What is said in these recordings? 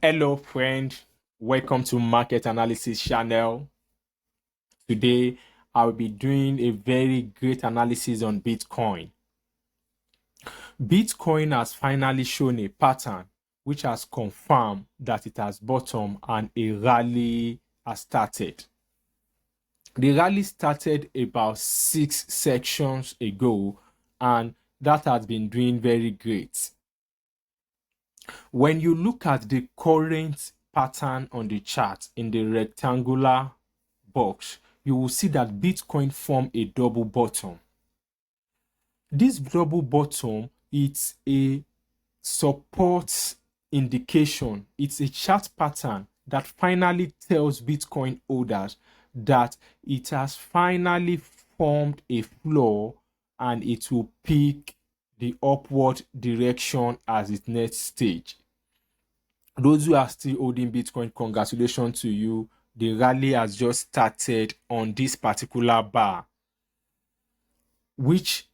Hello, friend. Welcome to Market Analysis channel. Today, I'll be doing a very great analysis on Bitcoin. Bitcoin has finally shown a pattern which has confirmed that it has bottomed and a rally has started. The rally started about 6 sections ago, and that has been doing very great. When you look at the current pattern on the chart in the rectangular box, you will see that Bitcoin formed a double bottom. This double bottom, it's a support indication. It's a chart pattern that finally tells Bitcoin holders that it has finally formed a floor and it will pick the upward direction as its next stage. Those who are still holding Bitcoin, congratulations to you. The rally has just started on this particular bar, which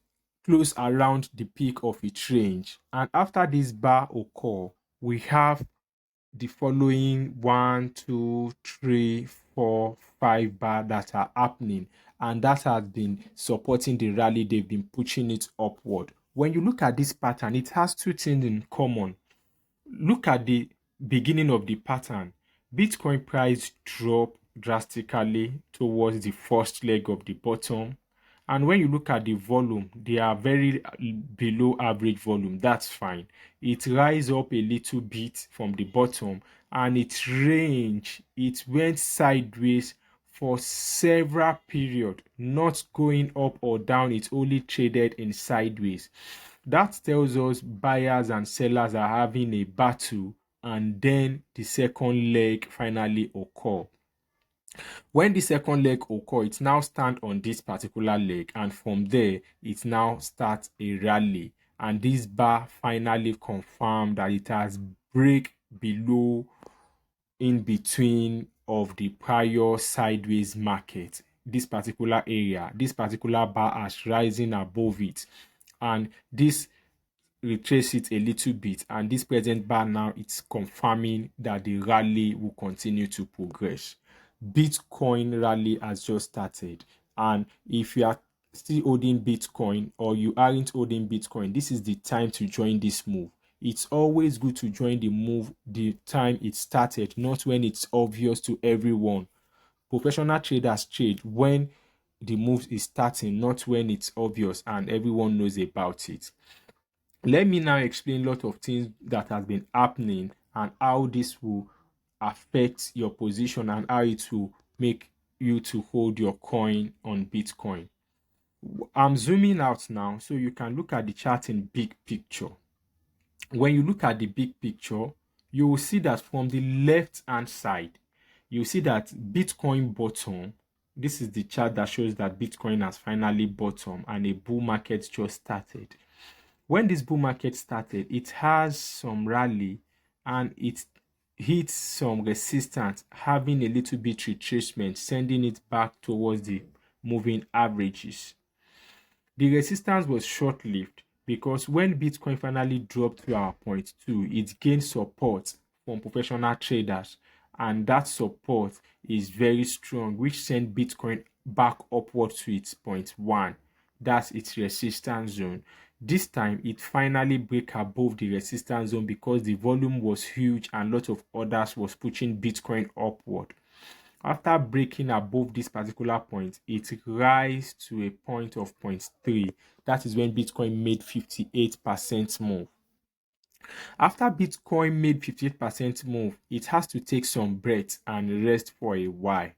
close around the peak of its range. And after this bar occur, we have the following 1, 2, 3, 4, 5 bar that are happening, and that has been supporting the rally. They've been pushing it upward. When you look at this pattern, it has two things in common. Look at the beginning of the pattern. Bitcoin price dropped drastically towards the first leg of the bottom. And when you look at the volume, they are very below average volume. That's fine. It rise up a little bit from the bottom, and its range, it went sideways for several periods, not going up or down. It only traded in sideways. That tells us buyers and sellers are having a battle, and then the second leg finally occur. When the second leg occur, it now stand on this particular leg, and from there it now starts a rally, and this bar finally confirmed that it has break below in between of the prior sideways market. This particular area, this particular bar has rising above it, and this retrace it a little bit, and this present bar now it's confirming that the rally will continue to progress. Bitcoin rally has just started, and if you are still holding Bitcoin or you aren't holding Bitcoin, this is the time to join this move. It's always good to join the move the time it started, not when it's obvious to everyone. Professional traders trade when the move is starting, not when it's obvious and everyone knows about it. Let me now explain a lot of things that has been happening and how this will affect your position and how it will make you to hold your coin on Bitcoin. I'm zooming out now so you can look at the chart in big picture. When you look at the big picture, you will see that from the left hand side, you see that Bitcoin bottom. This is the chart that shows that Bitcoin has finally bottomed and a bull market just started. When this bull market started, it has some rally and it hits some resistance, having a little bit retracement, sending it back towards the moving averages. The resistance was short-lived because when Bitcoin finally dropped to our point 2, it gained support from professional traders, and that support is very strong, which sent Bitcoin back upward to its point 1. That's its resistance zone. This time it finally break above the resistance zone because the volume was huge and a lot of others was pushing Bitcoin upward. After breaking above this particular point, it rise to a point of 0.3. That is when Bitcoin made 58% move. After Bitcoin made 58% move, it has to take some breath and rest for a while.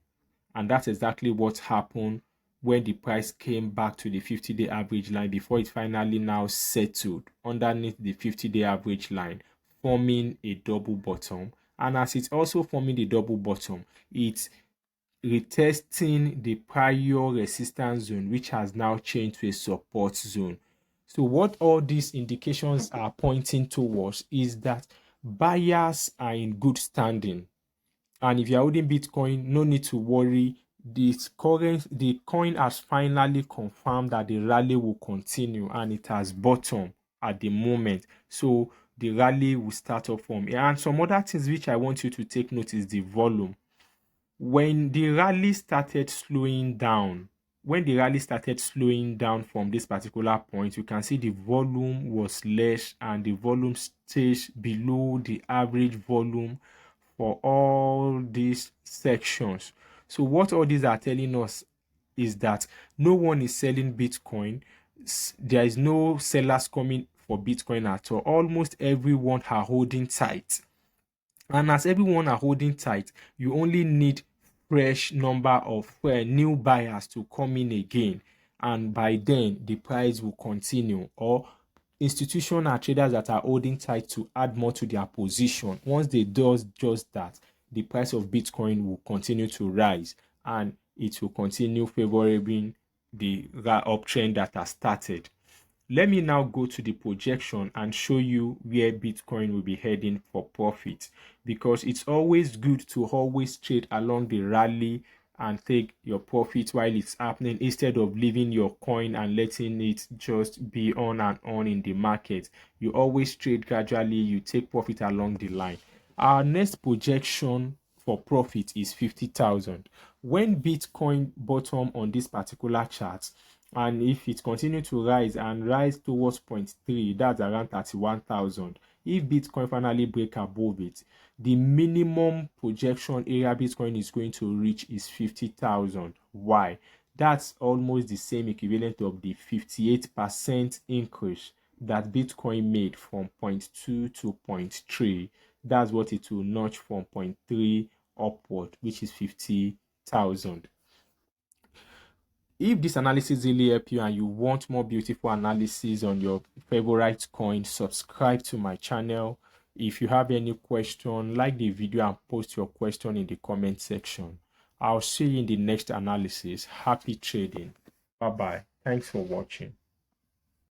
And that's exactly what happened when the price came back to the 50-day average line before it finally now settled underneath the 50-day average line, forming a double bottom. And as it's also forming the double bottom, it's retesting the prior resistance zone, which has now changed to a support zone. So what all these indications are pointing towards is that buyers are in good standing. And if you're holding Bitcoin, no need to worry. The coin has finally confirmed that the rally will continue and it has bottomed at the moment. So the rally will start up from. And some other things which I want you to take note is the volume. When the rally started slowing down, from this particular point, you can see the volume was less and the volume stays below the average volume for all these sections. So what all these are telling us is that no one is selling Bitcoin. There is no sellers coming for Bitcoin at all. Almost everyone are holding tight. And as everyone are holding tight, you only need fresh number of new buyers to come in again. And by then, the price will continue. Or institutional traders that are holding tight to add more to their position. Once they do just that, the price of Bitcoin will continue to rise and it will continue favoring the uptrend that has started. Let me now go to the projection and show you where Bitcoin will be heading for profit, because it's always good to always trade along the rally and take your profit while it's happening instead of leaving your coin and letting it just be on and on in the market. You always trade gradually, you take profit along the line. Our next projection for profit is 50,000. When Bitcoin bottom on this particular chart, and if it continue to rise towards 0.3, that's around 31,000. If Bitcoin finally break above it, the minimum projection area Bitcoin is going to reach is 50,000. Why? That's almost the same equivalent of the 58% increase that Bitcoin made from 0.2 to 0.3. That's what it will notch from 0.3 upward, which is 50,000. If this analysis really help you and you want more beautiful analysis on your favorite coin, subscribe to my channel. If you have any question, like the video and post your question in the comment section. I'll see you in the next analysis. Happy trading. Bye bye. Thanks for watching.